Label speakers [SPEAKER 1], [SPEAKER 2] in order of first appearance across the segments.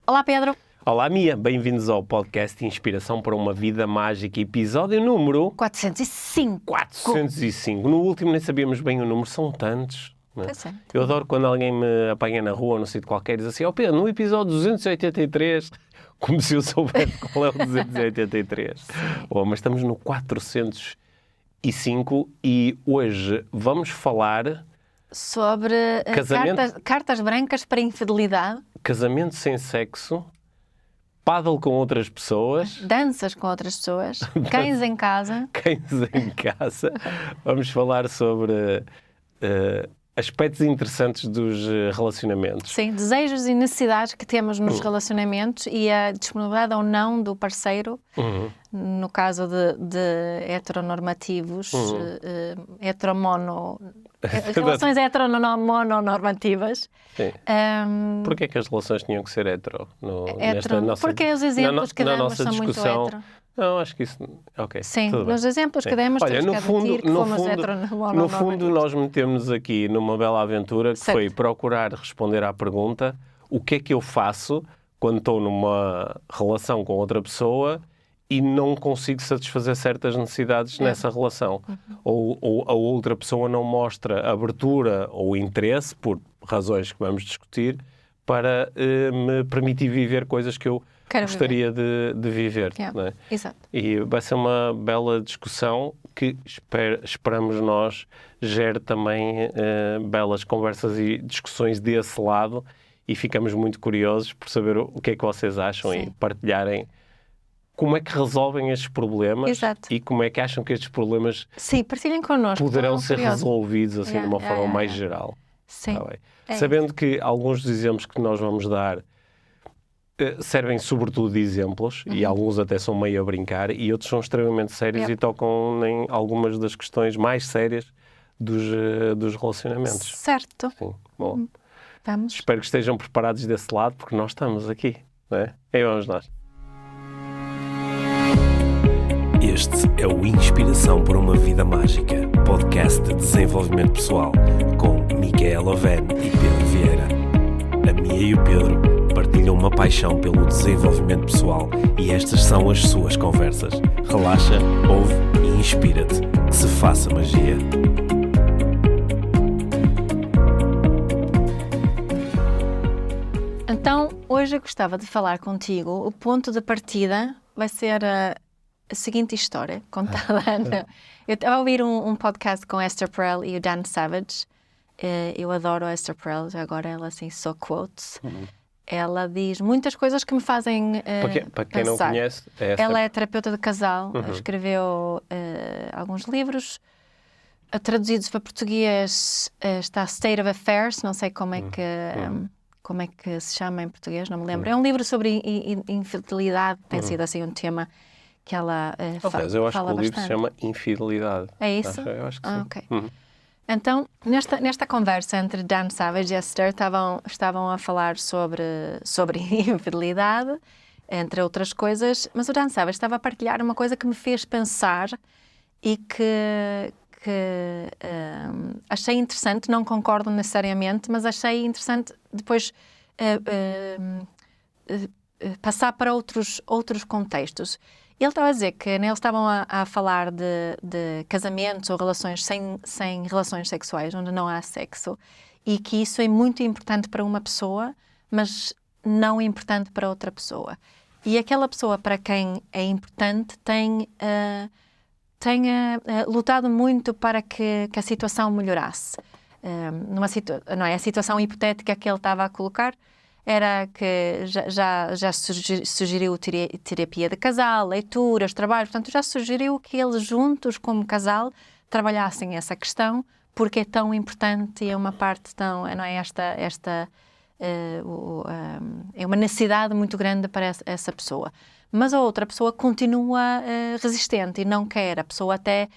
[SPEAKER 1] Olá, Pedro.
[SPEAKER 2] Olá, Mia. Bem-vindos ao podcast Inspiração para uma Vida Mágica, episódio número
[SPEAKER 1] 405.
[SPEAKER 2] 405. No último nem sabíamos bem o número, são tantos. Né?
[SPEAKER 1] Pois é.
[SPEAKER 2] Eu adoro quando alguém me apanha na rua ou num sítio qualquer e diz assim: Pedro, no episódio 283, como se eu soubesse qual é o 283. Mas estamos no 405 e hoje vamos falar
[SPEAKER 1] sobre cartas brancas para infidelidade.
[SPEAKER 2] Casamento sem sexo, paddle com outras pessoas,
[SPEAKER 1] Danças com outras pessoas, cães em casa.
[SPEAKER 2] Cães em casa. Vamos falar sobre aspectos interessantes dos relacionamentos.
[SPEAKER 1] Sim, desejos e necessidades que temos nos relacionamentos e a disponibilidade ou não do parceiro, no caso de heteronormativos, relações heteronormativas.
[SPEAKER 2] Sim. Porquê é que as relações tinham que ser hetero?
[SPEAKER 1] Porque os exemplos que damos são muito hetero.
[SPEAKER 2] Não, acho que isso... Ok,
[SPEAKER 1] sim,
[SPEAKER 2] tudo
[SPEAKER 1] nos
[SPEAKER 2] bem.
[SPEAKER 1] exemplos que demos temos que admitir que fomos heteronormativos.
[SPEAKER 2] No fundo, nós metemos aqui numa bela aventura que foi procurar responder à pergunta: o que é que eu faço quando estou numa relação com outra pessoa e não consigo satisfazer certas necessidades nessa relação? Ou a outra pessoa não mostra abertura ou interesse, por razões que vamos discutir, para me permitir viver coisas que eu gostaria de viver. Não é?
[SPEAKER 1] Exato.
[SPEAKER 2] E vai ser uma bela discussão que esperamos nós gere também belas conversas e discussões desse lado, e ficamos muito curiosos por saber o que é que vocês acham. Sim. E partilharem como é que resolvem estes problemas.
[SPEAKER 1] Exato.
[SPEAKER 2] E como é que acham que estes problemas
[SPEAKER 1] partilhem connosco,
[SPEAKER 2] poderão ser resolvidos assim, de uma forma mais geral.
[SPEAKER 1] Sim.
[SPEAKER 2] Tá bem. Sabendo que alguns dos exemplos que nós vamos dar servem sobretudo de exemplos, e alguns até são meio a brincar, e outros são extremamente sérios e tocam em algumas das questões mais sérias dos relacionamentos.
[SPEAKER 1] Certo.
[SPEAKER 2] Sim. Bom,
[SPEAKER 1] vamos.
[SPEAKER 2] Espero que estejam preparados desse lado, porque nós estamos aqui, não é? E vamos nós.
[SPEAKER 3] Este é o Inspiração para uma Vida Mágica, podcast de desenvolvimento pessoal, com Micaela Oven e Pedro Vieira. A Mia e o Pedro partilham uma paixão pelo desenvolvimento pessoal e estas são as suas conversas. Relaxa, ouve e inspira-te. Que se faça magia.
[SPEAKER 1] Então, hoje eu gostava de falar contigo. O ponto de partida vai ser a seguinte história contada. Eu estava a ouvir um podcast com Esther Perel e o Dan Savage. Eu adoro a Esther Perel, já agora ela assim só quotes. Ela diz muitas coisas que me fazem
[SPEAKER 2] para quem
[SPEAKER 1] pensar.
[SPEAKER 2] não conhece,
[SPEAKER 1] Ela é terapeuta de casal, escreveu alguns livros, traduzidos para português. Está State of Affairs, não sei como é que se chama em português, não me lembro. É um livro sobre infidelidade, tem sido assim um tema que ela fala bastante.
[SPEAKER 2] Eu acho que o livro se chama Infidelidade.
[SPEAKER 1] É isso?
[SPEAKER 2] Eu acho que sim.
[SPEAKER 1] Okay. Então, nesta conversa entre Dan Savage e Esther, estavam a falar sobre infidelidade, entre outras coisas, mas o Dan Savage estava a partilhar uma coisa que me fez pensar e que achei interessante, não concordo necessariamente, mas achei interessante depois passar para outros contextos. Ele estava a dizer que eles estavam a falar de casamentos ou relações sem relações sexuais, onde não há sexo, e que isso é muito importante para uma pessoa, mas não importante para outra pessoa. E aquela pessoa para quem é importante tem lutado muito para que a situação melhorasse. A situação hipotética que ele estava a colocar era que já sugeriu terapia de casal, leituras, trabalhos, portanto já sugeriu que eles juntos como casal trabalhassem essa questão, porque é tão importante e é uma parte tão, não é é uma necessidade muito grande para essa pessoa. Mas a outra pessoa continua resistente e não quer. A pessoa até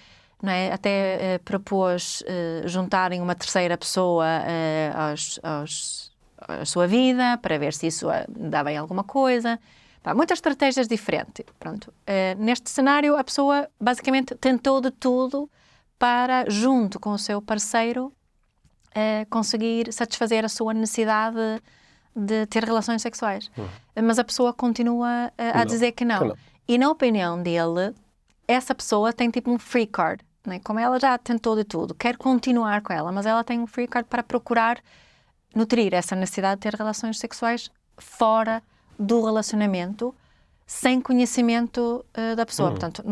[SPEAKER 1] propôs juntarem uma terceira pessoa à sua vida, para ver se isso dava em alguma coisa. Muitas estratégias diferentes. Pronto. Neste cenário, a pessoa basicamente tentou de tudo para, junto com o seu parceiro, conseguir satisfazer a sua necessidade de ter relações sexuais. Mas a pessoa continua a dizer que não. E na opinião dele, essa pessoa tem tipo um free card, né? Como ela já tentou de tudo, quer continuar com ela, mas ela tem um free card para procurar nutrir essa necessidade de ter relações sexuais fora do relacionamento, sem conhecimento da pessoa. Portanto,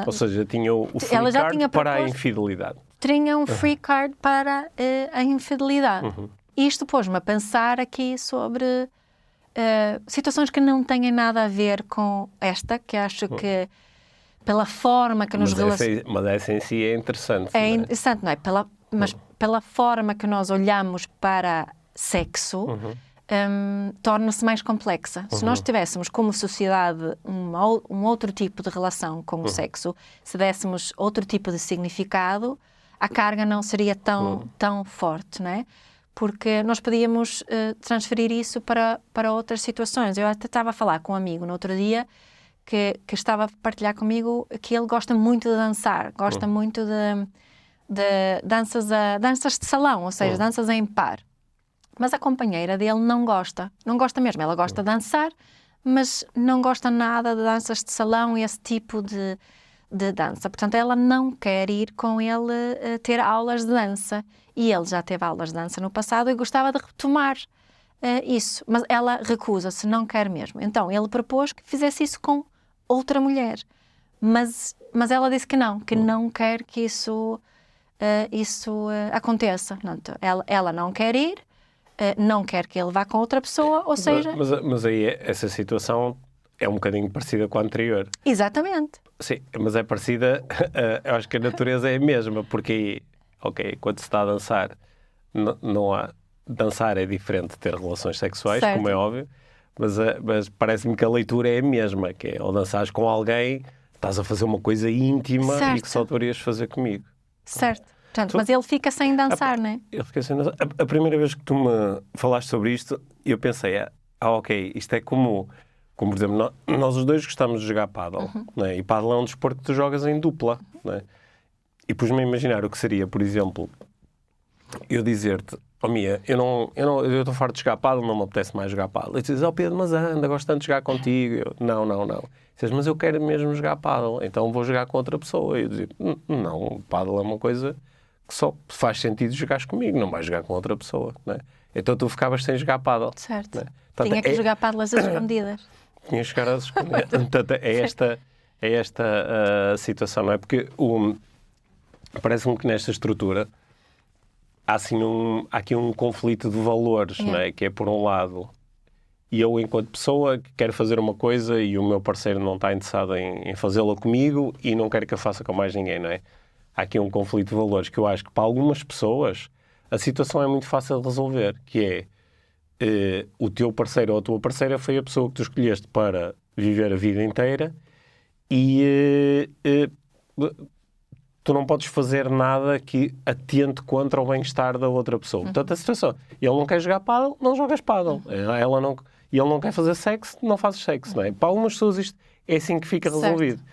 [SPEAKER 2] ou seja, tinha o free
[SPEAKER 1] ela já
[SPEAKER 2] card
[SPEAKER 1] tinha
[SPEAKER 2] para a infidelidade.
[SPEAKER 1] Tinha um free card para a infidelidade. Isto pôs-me a pensar aqui sobre situações que não têm nada a ver com esta, que acho que pela forma que nos relacionamos...
[SPEAKER 2] Mas essa em si é interessante.
[SPEAKER 1] É interessante, não é? Mas pela forma que nós olhamos para sexo, torna-se mais complexa. Se nós tivéssemos como sociedade um outro tipo de relação com o sexo, se dessemos outro tipo de significado, a carga não seria tão forte, não é? Porque nós podíamos transferir isso para outras situações. Eu até estava a falar com um amigo no outro dia que estava a partilhar comigo que ele gosta muito de dançar, gosta muito de danças de salão, ou seja, danças em par. Mas a companheira dele não gosta mesmo. Ela gosta de dançar, mas não gosta nada de danças de salão e esse tipo de dança. Portanto, ela não quer ir com ele ter aulas de dança. E ele já teve aulas de dança no passado e gostava de retomar isso. Mas ela recusa-se, não quer mesmo. Então, ele propôs que fizesse isso com outra mulher. Mas ela disse que não quer que isso aconteça. Portanto, ela não quer ir, não quer que ele vá com outra pessoa, ou seja...
[SPEAKER 2] Mas aí essa situação é um bocadinho parecida com a anterior.
[SPEAKER 1] Exatamente.
[SPEAKER 2] Sim, mas é parecida, eu acho que a natureza é a mesma, porque aí, ok, quando se está a dançar, não há... Dançar é diferente de ter relações sexuais, certo, como é óbvio, mas parece-me que a leitura é a mesma, que é, ou dançares com alguém, estás a fazer uma coisa íntima, certo, e que só deverias fazer comigo.
[SPEAKER 1] Certo. Portanto, mas ele fica sem dançar, não é?
[SPEAKER 2] Ele fica sem dançar. A primeira vez que tu me falaste sobre isto, eu pensei, ok, isto é como por exemplo, nós os dois gostamos de jogar pádel, não é? E pádel é um desporto que tu jogas em dupla, não é? E pus-me a imaginar o que seria, por exemplo, eu dizer-te, Mia, eu estou farto de jogar pádel, não me apetece mais jogar pádel. E tu dizes, Pedro, mas anda, gosto tanto de jogar contigo. Eu, não. Dizes, mas eu quero mesmo jogar pádel, então vou jogar com outra pessoa. E eu dizia, não, pádel é uma coisa que só faz sentido jogares comigo, não vais jogar com outra pessoa, não é? Então tu ficavas sem jogar pádel.
[SPEAKER 1] Certo. É? Portanto, tinha que jogar pádel às escondidas.
[SPEAKER 2] Tinha que jogar às escondidas. Portanto, é esta a situação, não é? Porque parece-me que nesta estrutura há aqui um conflito de valores, não é? Que é, por um lado, eu, enquanto pessoa, quero fazer uma coisa e o meu parceiro não está interessado em fazê-la comigo e não quer que eu faça com mais ninguém, não é? Há aqui um conflito de valores que eu acho que, para algumas pessoas, a situação é muito fácil de resolver, que é o teu parceiro ou a tua parceira foi a pessoa que tu escolheste para viver a vida inteira e tu não podes fazer nada que atente contra o bem-estar da outra pessoa. Portanto, a situação, ele não quer jogar pádel, não jogas pádel. E ele não quer fazer sexo, não fazes sexo, não é? Para algumas pessoas isto é assim que fica resolvido.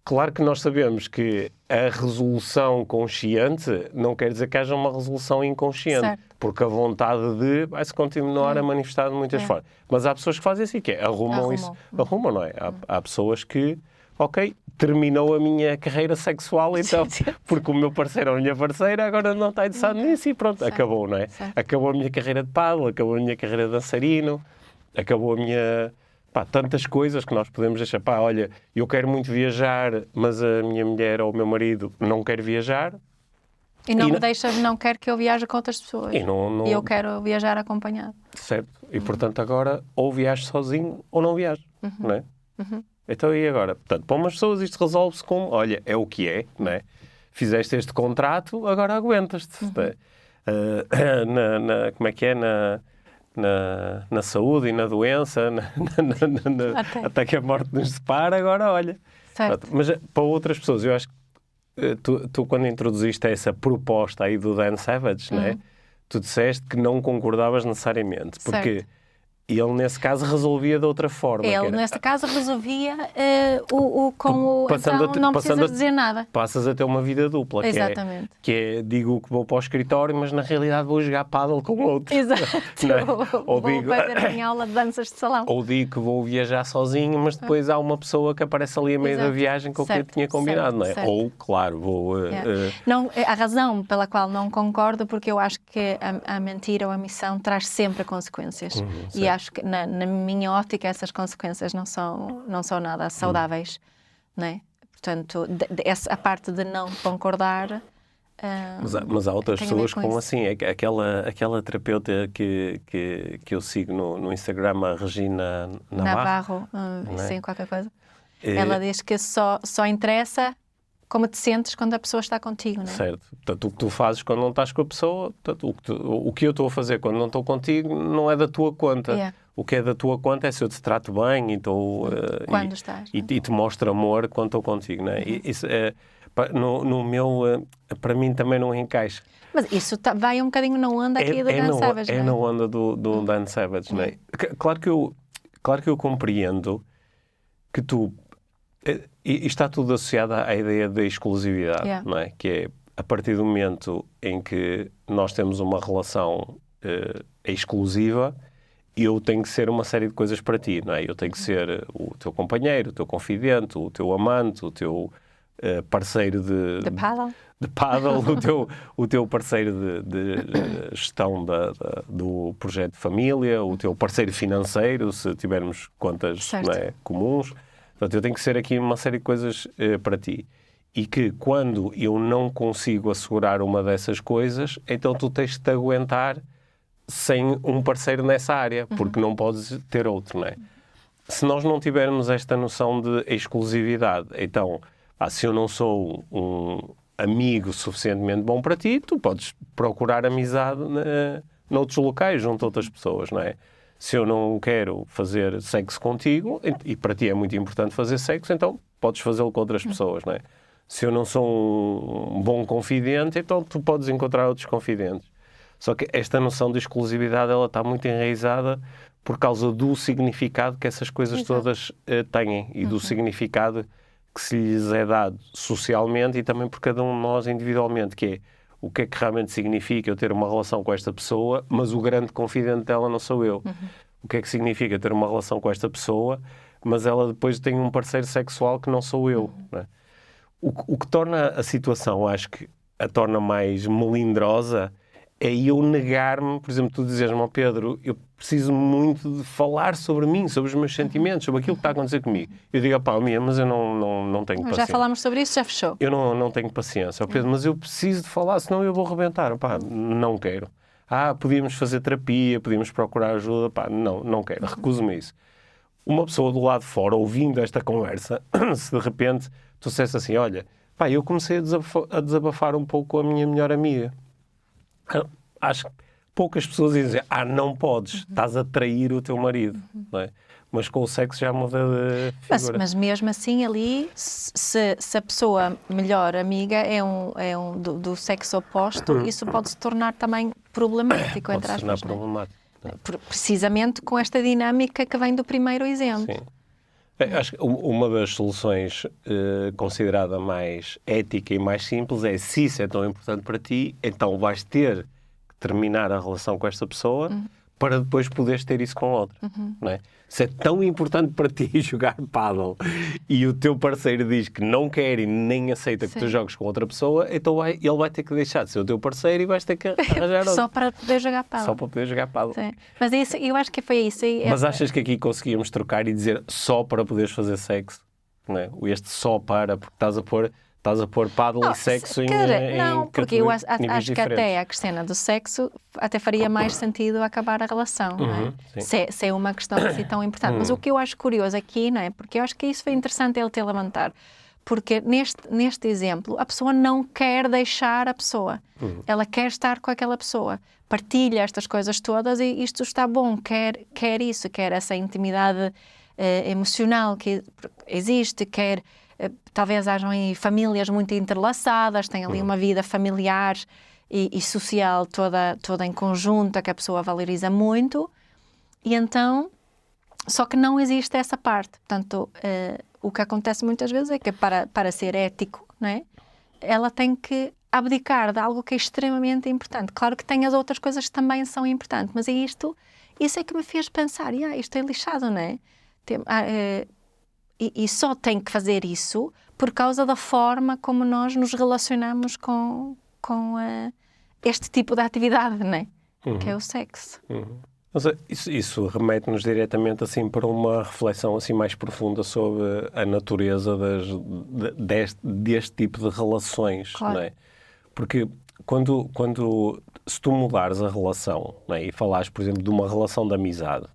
[SPEAKER 2] Claro que nós sabemos que a resolução consciente não quer dizer que haja uma resolução inconsciente, certo, porque a vontade de vai-se continuar a manifestar de muitas formas. Mas há pessoas que fazem assim, que é, arrumam isso, não é? Há pessoas que, ok, terminou a minha carreira sexual, então, porque o meu parceiro ou a minha parceira agora não está interessado nisso e pronto, certo, acabou, não é? Certo. Acabou a minha carreira de pádel, acabou a minha carreira de dançarino, acabou a minha... tantas coisas que nós podemos deixar. Olha, eu quero muito viajar, mas a minha mulher ou o meu marido não quer viajar.
[SPEAKER 1] E não quer que eu viaje com outras pessoas. E eu quero viajar acompanhado.
[SPEAKER 2] Certo. E, portanto, agora ou viajo sozinho ou não viajo, não é? Então, e agora? Portanto, para umas pessoas isto resolve-se com, olha, é o que é, não é? Fizeste este contrato, agora aguentas-te. Como é que é? Na saúde e na doença, até que a morte nos separa, agora olha. Certo. Mas para outras pessoas, eu acho que tu quando introduziste essa proposta aí do Dan Savage, não é? Tu disseste que não concordavas necessariamente, porque E ele, nesse caso, resolvia de outra forma.
[SPEAKER 1] Ele, nesse caso, resolvia com o...
[SPEAKER 2] Passando
[SPEAKER 1] Então, não precisas dizer nada.
[SPEAKER 2] Passas a ter uma vida dupla.
[SPEAKER 1] Exatamente.
[SPEAKER 2] Que é, digo que vou para o escritório, mas na realidade vou jogar pádel com outro.
[SPEAKER 1] Exato.
[SPEAKER 2] Ou
[SPEAKER 1] vou fazer a minha aula de danças de salão.
[SPEAKER 2] Ou digo que vou viajar sozinho, mas depois há uma pessoa que aparece ali a meio da viagem com o que eu tinha combinado, não é?
[SPEAKER 1] Certo.
[SPEAKER 2] Ou, claro, vou...
[SPEAKER 1] Não, a razão pela qual não concordo, porque eu acho que a mentira ou a omissão traz sempre consequências. E acho que, na minha ótica, essas consequências não são nada saudáveis, não é? Portanto, a parte de não concordar...
[SPEAKER 2] Mas há outras pessoas como assim, aquela terapeuta que eu sigo no Instagram, a Regina Navarro,
[SPEAKER 1] sim, qualquer coisa. Ela diz que só interessa como te sentes quando a pessoa está contigo, não é?
[SPEAKER 2] Certo. Portanto, o que tu fazes quando não estás com a pessoa, portanto, o que eu estou a fazer quando não estou contigo não é da tua conta. O que é da tua conta é se eu te trato bem e
[SPEAKER 1] quando estás,
[SPEAKER 2] e te mostro amor quando estou contigo, não é? Isso no meu, para mim também não encaixa.
[SPEAKER 1] Mas isso vai um bocadinho na onda aqui do Dan Savage, não é?
[SPEAKER 2] É na onda do Dan Savage, não é? Claro que eu compreendo que tu... E está tudo associado à ideia da exclusividade, não é? Que é, a partir do momento em que nós temos uma relação exclusiva, eu tenho que ser uma série de coisas para ti, não é? Eu tenho que ser o teu companheiro, o teu confidente, o teu amante, o teu parceiro de paddle, o teu parceiro de gestão do projeto de família, o teu parceiro financeiro, se tivermos contas, não é, comuns. Portanto, eu tenho que ser aqui uma série de coisas para ti. E que quando eu não consigo assegurar uma dessas coisas, então tu tens de te aguentar sem um parceiro nessa área, porque não podes ter outro, não é? Se nós não tivermos esta noção de exclusividade, então, se eu não sou um amigo suficientemente bom para ti, tu podes procurar amizade noutros locais, junto a outras pessoas, não é? Se eu não quero fazer sexo contigo, e para ti é muito importante fazer sexo, então podes fazê-lo com outras pessoas, não é? Se eu não sou um bom confidente, então tu podes encontrar outros confidentes. Só que esta noção de exclusividade, ela está muito enraizada por causa do significado que essas coisas todas têm e do significado que se lhes é dado socialmente e também por cada um de nós individualmente, que é o que é que realmente significa eu ter uma relação com esta pessoa, mas o grande confidente dela não sou eu. O que é que significa ter uma relação com esta pessoa, mas ela depois tem um parceiro sexual que não sou eu. Não é? O que torna a situação, acho que a torna mais melindrosa, é eu negar-me, por exemplo, tu dizes-me ao Pedro, eu preciso muito de falar sobre mim, sobre os meus sentimentos, sobre aquilo que está a acontecer comigo. Eu digo, mas eu não tenho paciência.
[SPEAKER 1] Já falámos sobre isso, já fechou.
[SPEAKER 2] Eu não tenho paciência. Pedro, mas eu preciso de falar, senão eu vou rebentar. Não quero. Podíamos fazer terapia, podíamos procurar ajuda. Não quero, recuso-me a isso. Uma pessoa do lado de fora, ouvindo esta conversa, se de repente tu dissesse assim, olha, eu comecei a desabafar um pouco com a minha melhor amiga. Acho que poucas pessoas dizem, não podes, estás a trair o teu marido, não é? Mas com o sexo já muda de figura.
[SPEAKER 1] Mas mesmo assim ali, se a pessoa melhor amiga é do sexo oposto, isso pode se tornar também problemático, entre aspas.
[SPEAKER 2] Pode se tornar problemático.
[SPEAKER 1] Precisamente com esta dinâmica que vem do primeiro exemplo.
[SPEAKER 2] Sim. Acho que uma das soluções considerada mais ética e mais simples é, se isso é tão importante para ti, então vais ter que terminar a relação com esta pessoa para depois poderes ter isso com outra. Não é? Se é tão importante para ti jogar pádel e o teu parceiro diz que não quer e nem aceita que tu jogues com outra pessoa, então ele vai ter que deixar de ser o teu parceiro e vais ter que arranjar outro.
[SPEAKER 1] Só para poder jogar pádel.
[SPEAKER 2] Só para poder jogar pádel.
[SPEAKER 1] Sim. Mas isso, eu acho que foi isso.
[SPEAKER 2] Mas achas que aqui conseguíamos trocar e dizer só para poderes fazer sexo? Não é? Este só para, porque estás a pôr pádel e sexo em
[SPEAKER 1] não, porque eu acho
[SPEAKER 2] diferentes.
[SPEAKER 1] que até a cena do sexo até faria mais sentido acabar a relação, não é? Se é uma questão assim tão importante. Mas o que eu acho curioso aqui, não é? Porque eu acho que isso foi interessante ele ter levantado. Porque neste exemplo, a pessoa não quer deixar a pessoa. Ela quer estar com aquela pessoa. Partilha estas coisas todas e isto está bom. Quer isso, quer essa intimidade emocional que existe, quer... Talvez hajam aí famílias muito entrelaçadas, têm ali uma vida familiar e social toda em conjunto, que a pessoa valoriza muito. E então, só que não existe essa parte. Portanto, o que acontece muitas vezes é que para ser ético, não é? Ela tem que abdicar de algo que é extremamente importante. Claro que tem as outras coisas que também são importantes, mas é isso é que me fez pensar, isto é lixado, não é? E só tem que fazer isso por causa da forma como nós nos relacionamos com este tipo de atividade, não é? Que é o sexo.
[SPEAKER 2] Mas isso remete-nos diretamente assim para uma reflexão assim mais profunda sobre a natureza deste tipo de relações,
[SPEAKER 1] claro.
[SPEAKER 2] Não é? Porque se tu mudares a relação, não é? E falares, por exemplo, de uma relação de amizade,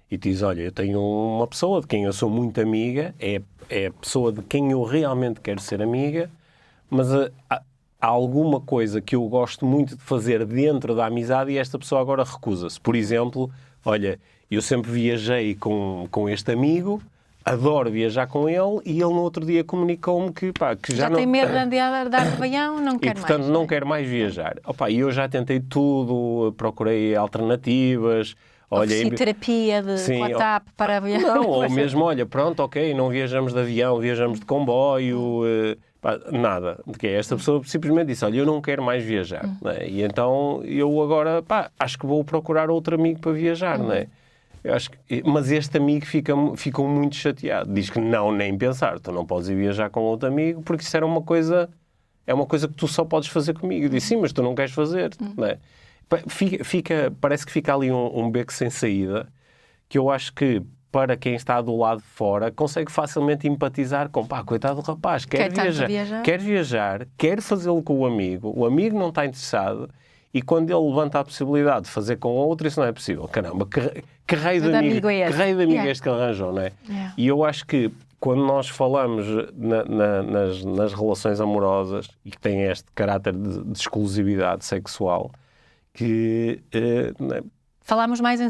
[SPEAKER 2] e te dizes, olha, eu tenho uma pessoa de quem eu sou muito amiga, é a pessoa de quem eu realmente quero ser amiga, mas há alguma coisa que eu gosto muito de fazer dentro da amizade e esta pessoa agora recusa-se. Por exemplo, olha, eu sempre viajei com este amigo, adoro viajar com ele e ele no outro dia comunicou-me que já não...
[SPEAKER 1] tem medo de andar de avião, não quer mais.
[SPEAKER 2] E, portanto, não quer mais viajar. E eu já tentei tudo, procurei alternativas...
[SPEAKER 1] Ofereci terapia de WhatsApp para viajar.
[SPEAKER 2] Não, ou mesmo, olha, pronto, ok, não viajamos de avião, viajamos de comboio, nada. Porque esta pessoa simplesmente disse, olha, eu não quero mais viajar. Né? E então eu agora, acho que vou procurar outro amigo para viajar, não é? Mas este amigo ficou muito chateado. Diz que não, nem pensar, tu não podes ir viajar com outro amigo porque isso era uma coisa que tu só podes fazer comigo. Eu disse, sim, mas tu não queres fazer, não é? Parece que fica ali um beco sem saída, que eu acho que para quem está do lado de fora consegue facilmente empatizar com, coitado do rapaz, quer viajar, quer fazê-lo com o amigo não está interessado, e quando ele levanta a possibilidade de fazer com outro, isso não é possível. Caramba, que raio de amigo é este que ele arranjou, não é?
[SPEAKER 1] Yeah.
[SPEAKER 2] E eu acho que quando nós falamos nas relações amorosas e que têm este caráter de exclusividade sexual, que...
[SPEAKER 1] Falámos mais em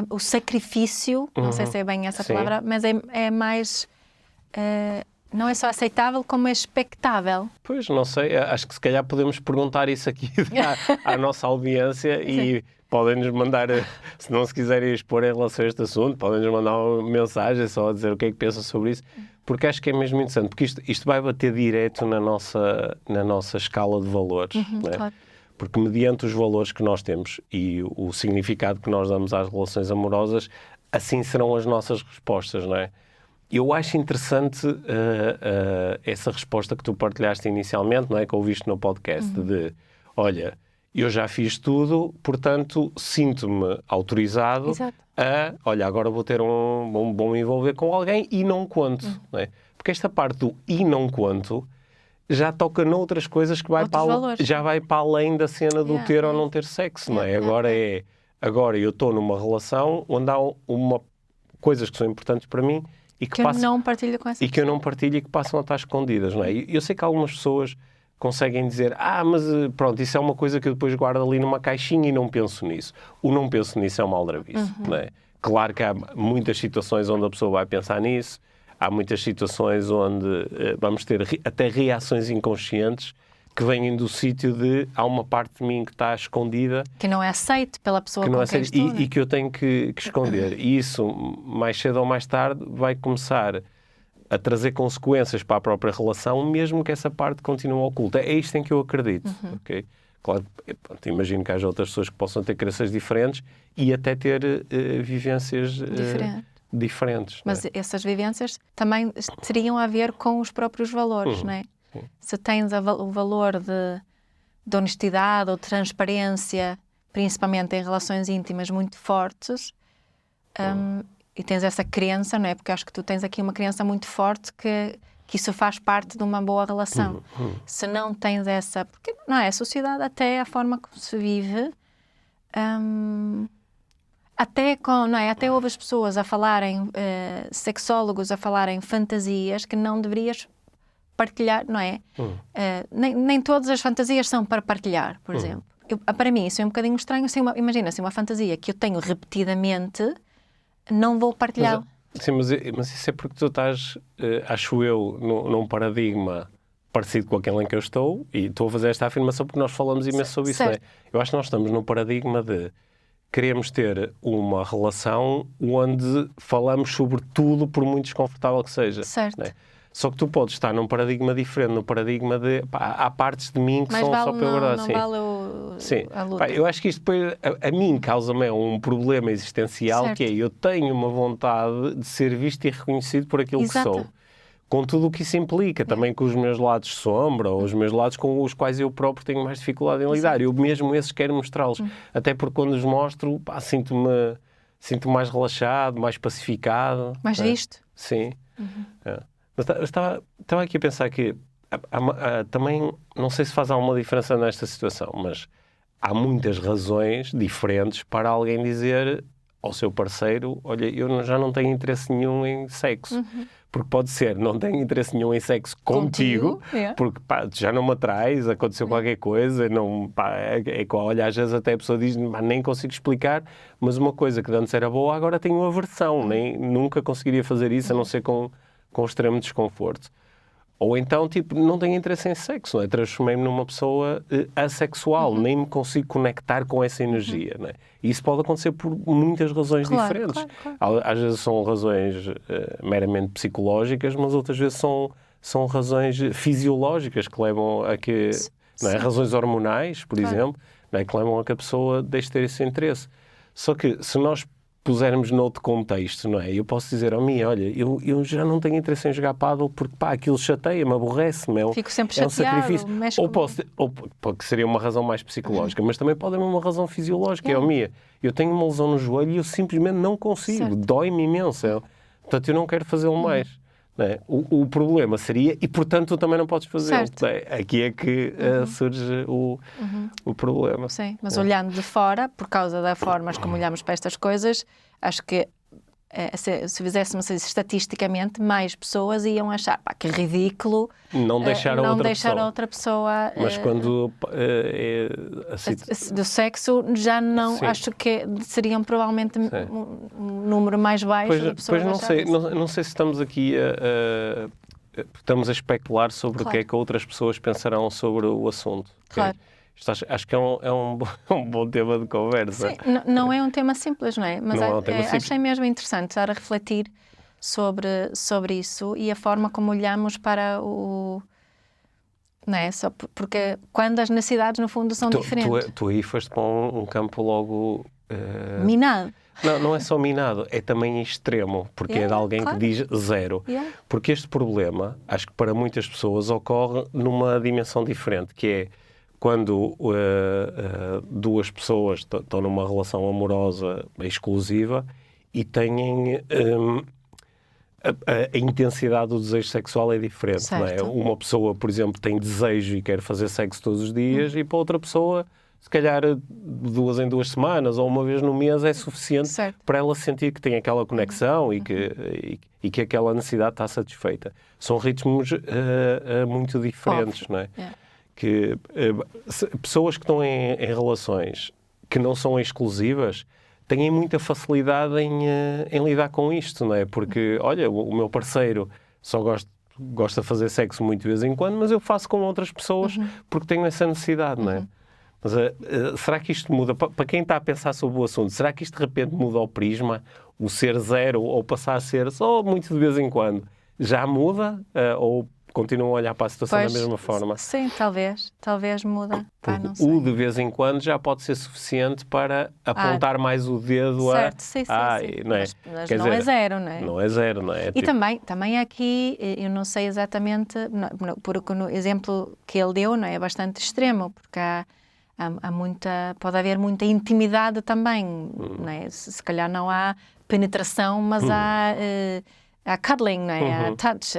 [SPEAKER 1] o sacrifício, não sei se é bem essa palavra, mas é mais... não é só aceitável, como é expectável.
[SPEAKER 2] Pois, não sei. Acho que se calhar podemos perguntar isso aqui à nossa audiência e podem-nos mandar, se não se quiserem expor em relação a este assunto, podem-nos mandar uma mensagem só a dizer o que é que pensam sobre isso, porque acho que é mesmo interessante, porque isto vai bater direto na nossa escala de valores, não é?
[SPEAKER 1] Claro.
[SPEAKER 2] Porque mediante os valores que nós temos e o significado que nós damos às relações amorosas, assim serão as nossas respostas, não é? Eu acho interessante essa resposta que tu partilhaste inicialmente, não é? Que ouviste no podcast, de, olha, eu já fiz tudo, portanto, sinto-me autorizado olha, agora vou ter vou me envolver com alguém e não conto, não é? Porque esta parte do e não conto já toca noutras coisas que vai para além da cena do ter ou não ter sexo, não é? Agora eu estou numa relação onde há coisas que são importantes para mim e que
[SPEAKER 1] eu não partilho com essa pessoa.
[SPEAKER 2] que eu não partilho e que passam a estar escondidas, não é? E eu sei que algumas pessoas conseguem dizer, mas pronto, isso é uma coisa que eu depois guardo ali numa caixinha e não penso nisso. O não penso nisso é uma aldrabice, não é? Claro que há muitas situações onde a pessoa vai pensar nisso, há muitas situações onde vamos ter até reações inconscientes que vêm do sítio de há uma parte de mim que está escondida.
[SPEAKER 1] Que não é aceito pela pessoa com quem estou.
[SPEAKER 2] E que eu tenho que esconder. E isso, mais cedo ou mais tarde, vai começar a trazer consequências para a própria relação, mesmo que essa parte continue oculta. É isto em que eu acredito. Okay? Claro, imagino que haja outras pessoas que possam ter crenças diferentes e até ter vivências diferentes.
[SPEAKER 1] Mas essas vivências também teriam a ver com os próprios valores, não é? Se tens o valor de honestidade ou de transparência, principalmente em relações íntimas muito fortes, e tens essa crença, não é? Porque acho que tu tens aqui uma crença muito forte que isso faz parte de uma boa relação. Se não tens essa... Porque, não é? A sociedade, até a forma como se vive... Até houve as pessoas a falarem, sexólogos a falarem fantasias que não deverias partilhar, não é? Nem todas as fantasias são para partilhar, por exemplo. Para mim isso é um bocadinho estranho. Imagina, uma fantasia que eu tenho repetidamente, não vou partilhar.
[SPEAKER 2] Sim, mas isso é porque tu estás, acho eu, num paradigma parecido com aquele em que eu estou, e estou a fazer esta afirmação porque nós falamos imenso sobre isso, não é? Eu acho que nós estamos num paradigma de queremos ter uma relação onde falamos sobre tudo, por muito desconfortável que seja.
[SPEAKER 1] Certo.
[SPEAKER 2] Né? Só que tu podes estar num paradigma diferente, no paradigma de... há partes de mim que
[SPEAKER 1] mas
[SPEAKER 2] são
[SPEAKER 1] vale
[SPEAKER 2] só para eu agradar.
[SPEAKER 1] Não
[SPEAKER 2] Sim.
[SPEAKER 1] vale a luta.
[SPEAKER 2] Eu acho que isto depois, a mim causa-me um problema existencial,
[SPEAKER 1] certo.
[SPEAKER 2] que é, eu tenho uma vontade de ser visto e reconhecido por aquilo
[SPEAKER 1] Exato.
[SPEAKER 2] que sou. Com tudo o que isso implica, também com os meus lados sombra, ou os meus lados com os quais eu próprio tenho mais dificuldade em lidar. Eu mesmo esses quero mostrá-los. Até porque quando os mostro, sinto-me mais relaxado, mais pacificado.
[SPEAKER 1] Mais visto.
[SPEAKER 2] Sim. Mas estava aqui a pensar que também, não sei se faz alguma diferença nesta situação, mas há muitas razões diferentes para alguém dizer ao seu parceiro, olha, eu já não tenho interesse nenhum em sexo. Porque pode ser, não tenho interesse nenhum em sexo contigo. Porque já não me atrás, aconteceu qualquer coisa, não, olha, às vezes até a pessoa diz, nem consigo explicar, mas uma coisa que antes era boa, agora tenho aversão, nunca conseguiria fazer isso, a não ser com extremo desconforto. Ou então, não tenho interesse em sexo, não é? Transformei-me numa pessoa assexual, nem me consigo conectar com essa energia, não é? E isso pode acontecer por muitas razões diferentes.
[SPEAKER 1] Claro.
[SPEAKER 2] Às vezes são razões meramente psicológicas, mas outras vezes são razões fisiológicas que levam a que... Não é? Razões hormonais, por exemplo, não é? Que levam a que a pessoa deixe de ter esse interesse. Só que se nós pusermos noutro contexto, não é? Eu posso dizer, Mia, olha, eu já não tenho interesse em jogar pádel porque, aquilo chateia-me, aborrece-me.
[SPEAKER 1] Fico sempre
[SPEAKER 2] é um
[SPEAKER 1] chateado,
[SPEAKER 2] sacrifício. Ou que seria uma razão mais psicológica, mas também pode haver uma razão fisiológica. Mia, eu tenho uma lesão no joelho e eu simplesmente não consigo. Dói-me imenso. Portanto, eu não quero fazê-lo mais. Não é? O problema seria, e portanto tu também não podes fazê-lo. Aqui é que surge o problema.
[SPEAKER 1] Sim, mas olhando de fora, por causa das formas como olhamos para estas coisas, acho que se fizéssemos estatisticamente, mais pessoas iam achar que ridículo
[SPEAKER 2] não deixar
[SPEAKER 1] a outra pessoa.
[SPEAKER 2] Mas quando
[SPEAKER 1] do sexo, já não. Sim. Acho que seriam provavelmente um número mais baixo de pessoas.
[SPEAKER 2] Não sei se estamos aqui estamos a especular sobre o que é que outras pessoas pensarão sobre o assunto.
[SPEAKER 1] Claro.
[SPEAKER 2] Okay? Acho que é um bom tema de conversa.
[SPEAKER 1] Sim, não é um tema simples, não é? Mas achei mesmo interessante estar a refletir sobre isso e a forma como olhamos para o... Não é? Só porque quando as necessidades, no fundo, são diferentes.
[SPEAKER 2] Tu aí foste para um campo logo...
[SPEAKER 1] minado.
[SPEAKER 2] Não é só minado, é também extremo, porque é de alguém que diz zero. Porque este problema, acho que para muitas pessoas, ocorre numa dimensão diferente, que é quando duas pessoas estão numa relação amorosa exclusiva e têm... A intensidade do desejo sexual é diferente, não é? Uma pessoa, por exemplo, tem desejo e quer fazer sexo todos os dias e para outra pessoa, se calhar 2 em 2 semanas ou uma vez no mês é suficiente para ela sentir que tem aquela conexão e que aquela necessidade está satisfeita. São ritmos muito diferentes, não é? Que pessoas que estão em relações que não são exclusivas têm muita facilidade em lidar com isto, não é? Porque, olha, o meu parceiro só gosta de fazer sexo muito de vez em quando, mas eu faço com outras pessoas porque tenho essa necessidade, não é? Mas será que isto muda? Para quem está a pensar sobre o assunto, será que isto de repente muda o prisma? O ser zero ou passar a ser só muito de vez em quando? Já muda? Ou continuam a olhar para a situação da mesma forma?
[SPEAKER 1] Sim, talvez muda. Não sei.
[SPEAKER 2] O de vez em quando já pode ser suficiente para apontar mais o dedo
[SPEAKER 1] sim.
[SPEAKER 2] Não é?
[SPEAKER 1] Mas não é zero, não é?
[SPEAKER 2] Não é zero, não é?
[SPEAKER 1] E também aqui, eu não sei exatamente, porque no exemplo que ele deu, não é bastante extremo, porque pode haver muita intimidade também, não é? Se calhar não há penetração, mas há cuddling, não é? Há touch.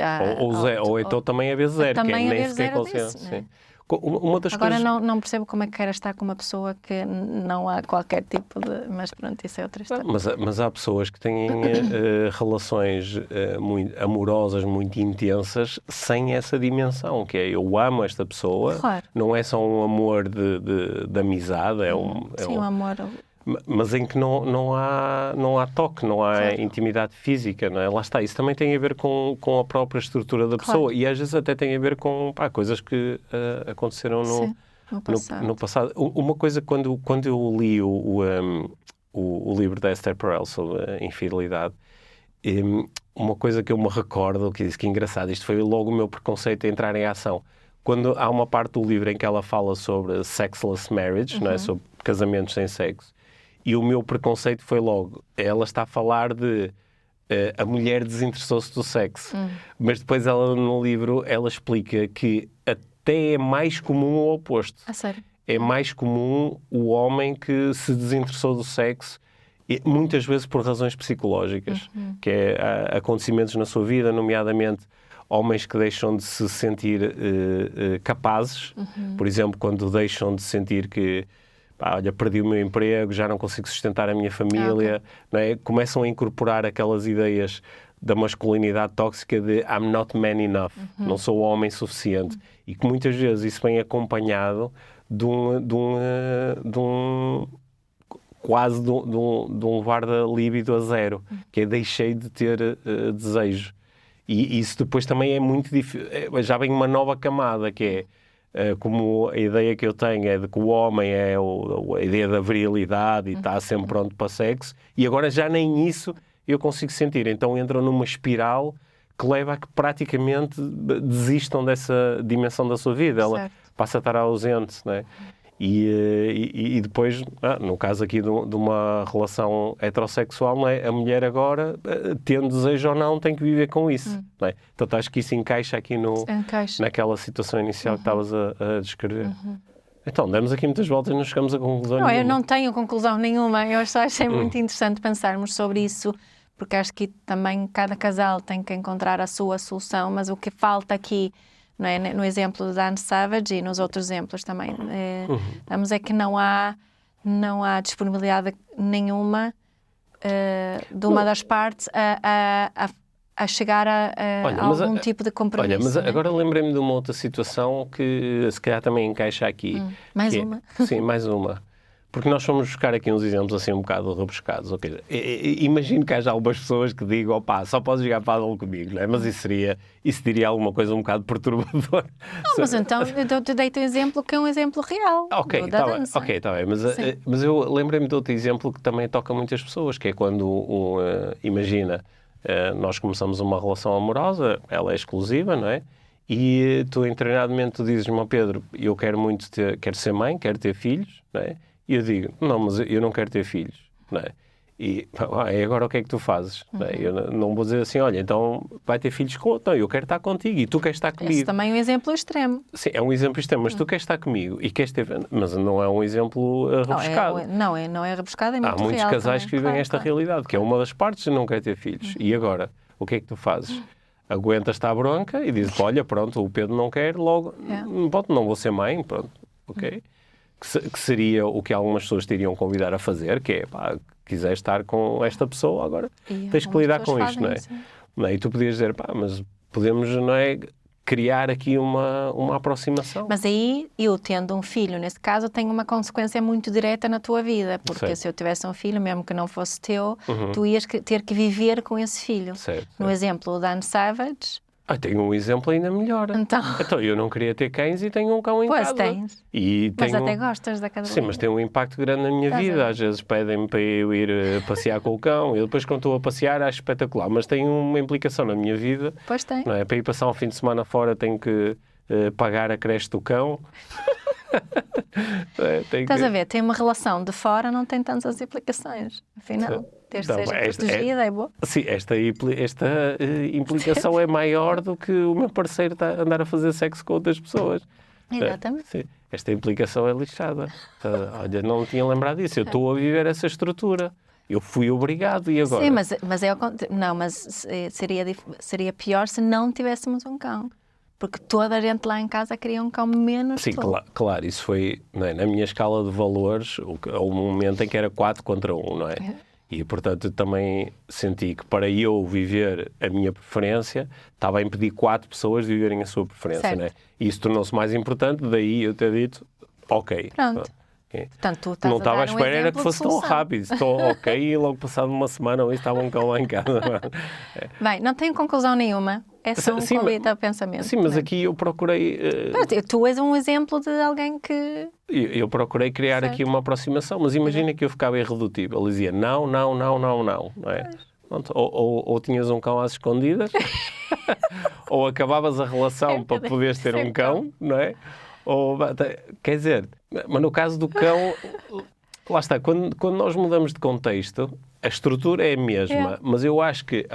[SPEAKER 2] Ou então também haver zero,
[SPEAKER 1] também
[SPEAKER 2] que nem sequer consciente. Uma das
[SPEAKER 1] Agora
[SPEAKER 2] coisas...
[SPEAKER 1] não percebo como é que quer estar com uma pessoa que não há qualquer tipo de... Mas pronto, isso é outra história.
[SPEAKER 2] Mas há pessoas que têm relações muito amorosas, muito intensas, sem essa dimensão, que é eu amo esta pessoa, não é só um amor de amizade,
[SPEAKER 1] um amor...
[SPEAKER 2] Mas em que não há toque, não há intimidade física, não é? Lá está, isso também tem a ver com a própria estrutura da pessoa e às vezes até tem a ver com coisas que aconteceram no passado. Uma coisa, quando eu li o livro da Esther Perel sobre a infidelidade, uma coisa que eu me recordo, que disse que é engraçado, isto foi logo o meu preconceito a entrar em ação. Quando há uma parte do livro em que ela fala sobre sexless marriage, não é? Sobre casamentos sem sexo, e o meu preconceito foi logo, ela está a falar de a mulher desinteressou-se do sexo, mas depois ela no livro ela explica que até é mais comum o oposto.
[SPEAKER 1] A sério?
[SPEAKER 2] É mais comum o homem que se desinteressou do sexo, muitas vezes por razões psicológicas, que é acontecimentos na sua vida, nomeadamente homens que deixam de se sentir capazes, por exemplo, quando deixam de sentir que olha, perdi o meu emprego, já não consigo sustentar a minha família, não é? Começam a incorporar aquelas ideias da masculinidade tóxica de I'm not man enough, não sou homem suficiente, e que muitas vezes isso vem acompanhado de um levar da libido a zero, que é deixei de ter desejo. E isso depois também é muito difícil, já vem uma nova camada, que é como a ideia que eu tenho é de que o homem é a ideia da virilidade e está sempre pronto para sexo, e agora já nem isso eu consigo sentir. Então entram numa espiral que leva a que praticamente desistam dessa dimensão da sua vida. Ela passa a estar ausente, não é? E depois, no caso aqui de uma relação heterossexual, não é? A mulher agora, tendo desejo ou não, tem que viver com isso. Não é? Então acho que isso encaixa aqui naquela situação inicial que estavas a descrever. Então, demos aqui muitas voltas e não chegamos a conclusão nenhuma.
[SPEAKER 1] Eu não tenho conclusão nenhuma. Eu só achei muito interessante pensarmos sobre isso, porque acho que também cada casal tem que encontrar a sua solução, mas o que falta aqui, não é? No exemplo da Anne Savage e nos outros exemplos também, é que não há disponibilidade nenhuma de uma das partes a chegar a algum tipo de compromisso.
[SPEAKER 2] Olha, mas agora lembrei-me de uma outra situação que se calhar também encaixa aqui.
[SPEAKER 1] Mais uma?
[SPEAKER 2] Sim, mais uma. Porque nós fomos buscar aqui uns exemplos assim um bocado rebuscados. Okay? Imagino que haja algumas pessoas que digam, só podes jogar pádel comigo, não é? Mas isso diria alguma coisa um bocado perturbadora.
[SPEAKER 1] Não, mas então eu te dei-te um exemplo que é um exemplo real da dança.
[SPEAKER 2] Ok, está bem. Mas eu lembrei-me de outro exemplo que também toca muitas pessoas, que é quando, imagina, nós começamos uma relação amorosa, ela é exclusiva, não é? E tu, em treinado momento, dizes-me, Pedro, eu quero muito quero ser mãe, quero ter filhos, não é? E eu digo, não, mas eu não quero ter filhos, não é? E agora o que é que tu fazes? Não é? Eu não vou dizer assim, olha, então vai ter filhos com outro. Não, eu quero estar contigo e tu queres estar comigo.
[SPEAKER 1] Esse também é um exemplo extremo.
[SPEAKER 2] Sim, é um exemplo extremo, mas tu queres estar comigo e queres ter... Mas não é um exemplo rebuscado.
[SPEAKER 1] Não é rebuscado, é muito real.
[SPEAKER 2] Há muitos casais
[SPEAKER 1] também,
[SPEAKER 2] que vivem esta realidade, que é uma das partes de não querer ter filhos. E agora, o que é que tu fazes? Aguentas-te à bronca e dizes, olha, pronto, o Pedro não quer, logo, não vou ser mãe, pronto, ok? Que seria o que algumas pessoas te iriam convidar a fazer, que é, quiseres estar com esta pessoa, agora tens que lidar com isto, não é? Não é? E tu podias dizer, mas podemos, não é, criar aqui uma aproximação.
[SPEAKER 1] Mas aí, eu tendo um filho, nesse caso, tenho uma consequência muito direta na tua vida, porque se eu tivesse um filho, mesmo que não fosse teu, tu ias ter que viver com esse filho. No exemplo da Anne Savage...
[SPEAKER 2] tenho um exemplo ainda melhor. Então eu não queria ter cães e tenho um cão em casa.
[SPEAKER 1] Pois tens. Mas até gostas da cadelinha.
[SPEAKER 2] Sim, mas tem um impacto grande na minha vida. Às vezes pedem-me para eu ir passear com o cão. Eu depois, quando estou a passear, acho espetacular. Mas tem uma implicação na minha vida.
[SPEAKER 1] Pois tem.
[SPEAKER 2] Não é? Para ir passar um fim de semana fora, tenho que pagar a creche do cão. Estás
[SPEAKER 1] a ver? Tem uma relação de fora, não tem tantas implicações. Afinal... seja protegida, é boa.
[SPEAKER 2] Sim, esta implicação é maior do que o meu parceiro andar a fazer sexo com outras pessoas.
[SPEAKER 1] Exatamente.
[SPEAKER 2] Sim, esta implicação é lixada. Olha, não me tinha lembrado disso. Eu estou a viver essa estrutura. Eu fui obrigado e agora?
[SPEAKER 1] Sim, mas seria pior se não tivéssemos um cão. Porque toda a gente lá em casa queria um cão menos.
[SPEAKER 2] Sim, claro, isso foi, não é, na minha escala de valores, houve um momento em que era 4 contra 1, não é? E, portanto, eu também senti que para eu viver a minha preferência, estava a impedir 4 pessoas de viverem a sua preferência, não é? E isso tornou-se mais importante, daí eu ter dito, ok.
[SPEAKER 1] Pronto. Portanto, tu estás
[SPEAKER 2] não estava à espera, era que fosse tão
[SPEAKER 1] solução.
[SPEAKER 2] rápido. Estou ok, e logo passado uma semana, hoje estava um cão lá em casa.
[SPEAKER 1] Bem, não tenho conclusão nenhuma. essa um convite ao pensamento.
[SPEAKER 2] Sim, mas aqui eu procurei...
[SPEAKER 1] Tu és um exemplo de alguém que...
[SPEAKER 2] Eu procurei criar aqui uma aproximação, mas imagina que eu ficava irredutível. Ele dizia não, não é? Ou tinhas um cão às escondidas, ou acabavas a relação para poderes ter um cão, não é? Quer dizer, mas no caso do cão, lá está, quando nós mudamos de contexto, a estrutura é a mesma, mas eu acho que,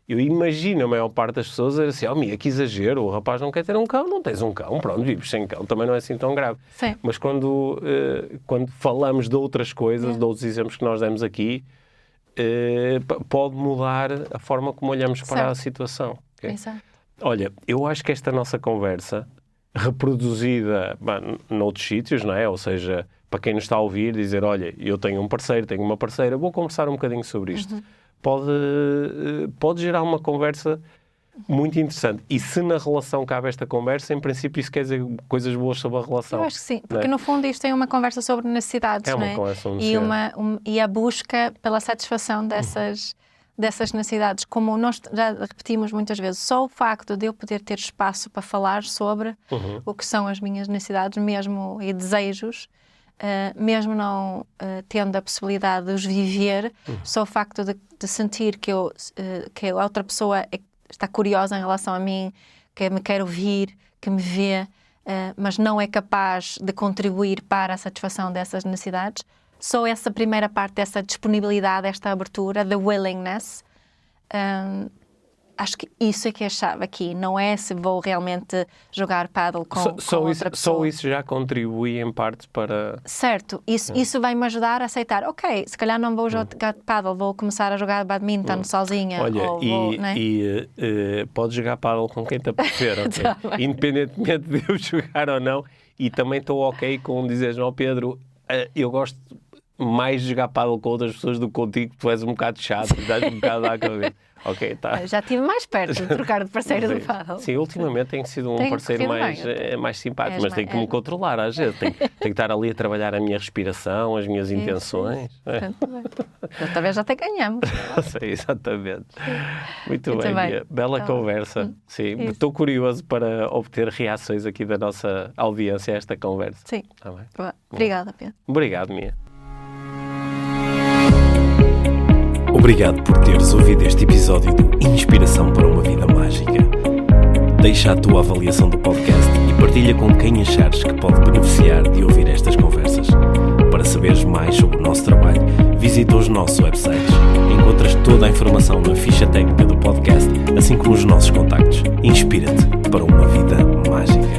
[SPEAKER 2] eu imagino a maior parte das pessoas dizer assim, Mia, que exagero, o rapaz não quer ter um cão, não tens um cão, pronto, vives sem cão, também não é assim tão grave.
[SPEAKER 1] Sim.
[SPEAKER 2] Mas quando falamos de outras coisas, de outros exemplos que nós demos aqui, pode mudar a forma como olhamos para a situação. Okay?
[SPEAKER 1] Exato.
[SPEAKER 2] Olha, eu acho que esta nossa conversa, reproduzida noutros sítios, não é? Ou seja, para quem nos está a ouvir, dizer, olha, eu tenho um parceiro, tenho uma parceira, vou conversar um bocadinho sobre isto. Pode gerar uma conversa muito interessante. E se na relação cabe esta conversa, em princípio isso quer dizer coisas boas sobre a relação.
[SPEAKER 1] Eu acho que sim, porque no fundo isto é uma conversa sobre necessidades,
[SPEAKER 2] não é?
[SPEAKER 1] É uma
[SPEAKER 2] conversa sobre necessidades.
[SPEAKER 1] E a busca pela satisfação dessas necessidades. Como nós já repetimos muitas vezes, só o facto de eu poder ter espaço para falar sobre o que são as minhas necessidades mesmo e desejos, mesmo não tendo a possibilidade de os viver, só o facto de sentir que a outra pessoa está curiosa em relação a mim, que me quer ouvir, que me vê, mas não é capaz de contribuir para a satisfação dessas necessidades, só essa primeira parte dessa disponibilidade, esta abertura, the willingness, acho que isso é que é a chave aqui, não é se vou realmente jogar paddle com outra pessoa.
[SPEAKER 2] Só isso já contribui em parte para...
[SPEAKER 1] Certo, isso vai-me ajudar a aceitar, ok, se calhar não vou jogar paddle, vou começar a jogar badminton sozinha.
[SPEAKER 2] Olha, podes jogar paddle com quem te apetecer, okay? Independentemente de eu jogar ou não, e também estou ok com dizeres, Pedro, eu gosto mais de jogar paddle com outras pessoas do que contigo, tu és um bocado chato, dás um bocado à cabeça. Okay, tá.
[SPEAKER 1] Já estive mais perto de trocar de parceiro do paddle.
[SPEAKER 2] Sim, ultimamente tem sido um parceiro mais simpático, mas tem que me controlar às vezes. Tem que estar ali a trabalhar a minha respiração, as minhas intenções.
[SPEAKER 1] Talvez até ganhamos.
[SPEAKER 2] Sim, exatamente. Muito bem, Mia. Bela conversa. Sim, estou curioso para obter reações aqui da nossa audiência a esta conversa.
[SPEAKER 1] Sim. Tá bem. Obrigada, Pedro.
[SPEAKER 2] Obrigado, Mia.
[SPEAKER 3] Obrigado por teres ouvido este episódio do Inspiração para uma Vida Mágica. Deixa a tua avaliação do podcast e partilha com quem achares que pode beneficiar de ouvir estas conversas. Para saberes mais sobre o nosso trabalho, visita os nossos websites. Encontras toda a informação na ficha técnica do podcast, assim como os nossos contactos. Inspira-te para uma vida mágica.